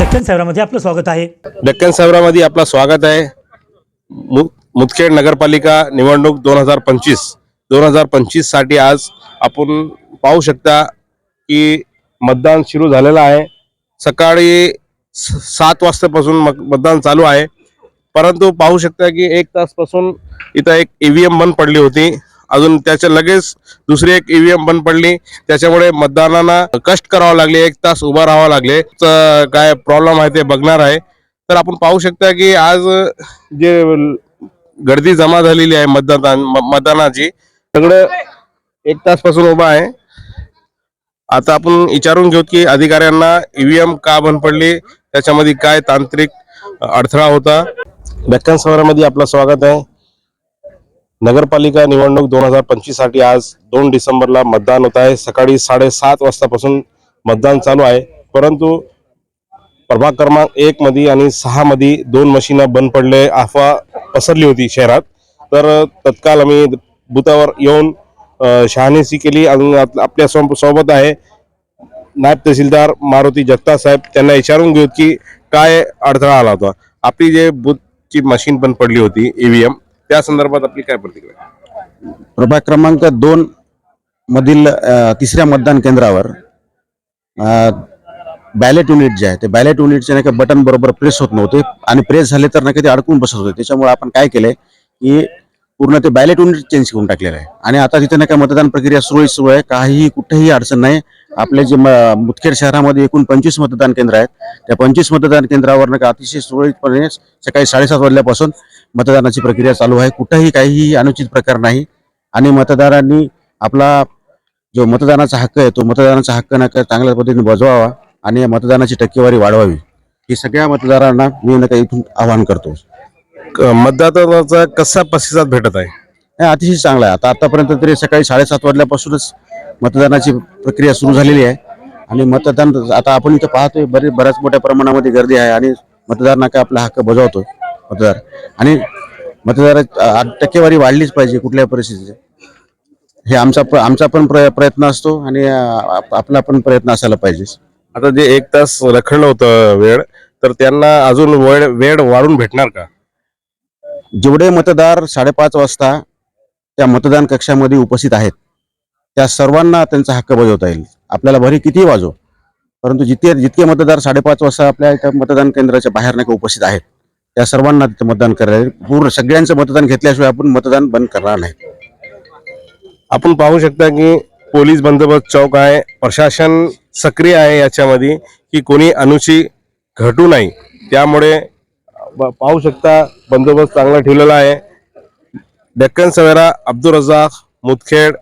डेक्कन सैरामध्ये आपलं स्वागत आहे. डेक्कन सैरामध्ये आपलं स्वागत आहे. मुदखेड नगरपालिका निवडणूक 2025 साठी आज आपण पाहू शकता की मतदान सुरू झालेलं आहे. सकाळी 7 वाजतापासून मतदान चालू आहे, परंतु पाहू शकता की 1 तासपासून इथं एक ईव्हीएम बंद पडली होती. अजून त्याच्या लगेच दुसरी एक ईव्हीएम बंद पडली, त्याच्यामुळे मतदानाला कष्ट करावं लागले, 1 तास उभा राहावं लागले. काय प्रॉब्लेम आहे ते बघणार आहे. तर आपण पाहू शकता की आज जे गर्दी जमा झालेली आहे मतदानाची, सगळं 1 तासपासून उभा आहे. आता आपण विचारून घेऊ की अधिकाऱ्यांना ईव्हीएम का बंद पडली, त्याच्यामध्ये काय तांत्रिक अडथळा होता. डेक्कन सैरामध्ये आपलं स्वागत आहे. नगरपालिका निवडणूक 2025 साठी आज 2 डिसेंबरला मतदान होत आहे. सकाळी 7:30 वाजतापासून मतदान चालू आहे, परंतु प्रभाग क्रमांक 1 मध्ये आणि 6 मध्ये 2 मशीन बंद पडले, अफवा पसरली होती शहरात. तर तत्काळ आम्ही बुथावर येऊन शहानिशी केली. आपल्या सोबत आहे नायब तहसीलदार मारुती जगताप साहेब. त्यांना विचारून घेऊ की काय अडथळा आला होता. आपली जे बुथची मशीन बंद पडली होती ईव्हीएम, त्या संदर्भात आपली काय प्रतिक्रिया. प्रभाग क्रमांक 2 मधील तिसऱ्या मतदान केंद्रावर बॅलेट युनिट जे आहे ते बॅलेट युनिटचे नाही का बटन बरोबर प्रेस होत नव्हते, आणि प्रेस झाले तर नाही का ते अडकून बसत होते. त्याच्यामुळे आपण काय केलंय की पूर्ण ते बॅलेट युनिट चेंज करून टाकलेलं आहे, आणि आता तिथे नाही का मतदान प्रक्रिया सुरू आहे. काहीही कुठेही अडचण नाही. आपले जे मुदखेड शहरामध्ये एकूण 25 मतदान केंद्र आहेत, त्या 25 मतदान केंद्रावर नाही का अतिशय सुरळीतपणे सकाळी 7:30 वाजल्यापासून मतदानाची प्रक्रिया चालू आहे. कुठेही काहीही अनुचित प्रकार नाही, आणि मतदारांनी आपला जो मतदानाचा हक्क आहे तो मतदानाचा हक्क नका चांगल्या पद्धतीने बजवावा आणि मतदानाची टक्केवारी वाढवावी, ही सगळ्या मतदारांना मी नका इथून आवाहन करतो. मतदाराचा कसा प्रतिसाद भेटत आहे. हे अतिशय चांगला आहे. आतापर्यंत तरी सकाळी 7:30 वाजल्यापासूनच मतदानाची प्रक्रिया सुरू झालेली आहे, आणि मतदान आता आपण इथं पाहतोय बऱ्याच मोठ्या प्रमाणामध्ये गर्दी आहे, आणि मतदार नका आपला हक्क बजावतो मतदार, आणि मतदार टक्केवारी वाढलीच पाहिजे कुठल्याही परिस्थितीत. हे आमचा पण प्रयत्न असतो, आणि आपला पण प्रयत्न असायला पाहिजे. आता जे 1 तास रखडलं होतं वेळ, तर त्यांना अजून वेळ वाढून भेटणार का. जेवढे मतदार 5:30 वाजता त्या मतदान कक्षामध्ये उपस्थित आहेत त्या सर्वांना त्यांचा हक्क बजावता येईल. आपल्याला भरी कितीही वाजो, परंतु जितके मतदार 5:30 वाजता आपल्या इथं मतदान केंद्राच्या बाहेर नाही उपस्थित आहेत त्या सर्वांना तिथे मतदान करायला पूर्ण सगळ्यांचं मतदान घेतल्याशिवाय आपण मतदान बंद करणार नाही. आपण पाहू शकता की पोलीस बंदोबस्त चौक आहे, प्रशासन सक्रिय आहे याच्यामध्ये की कोणी अनुचित घटू नाही. त्यामुळे पाहू शकता बंदोबस्त चांगला ठेवलेला आहे. डेक्कन सैरा, अब्दुल रजाक, मुदखेड.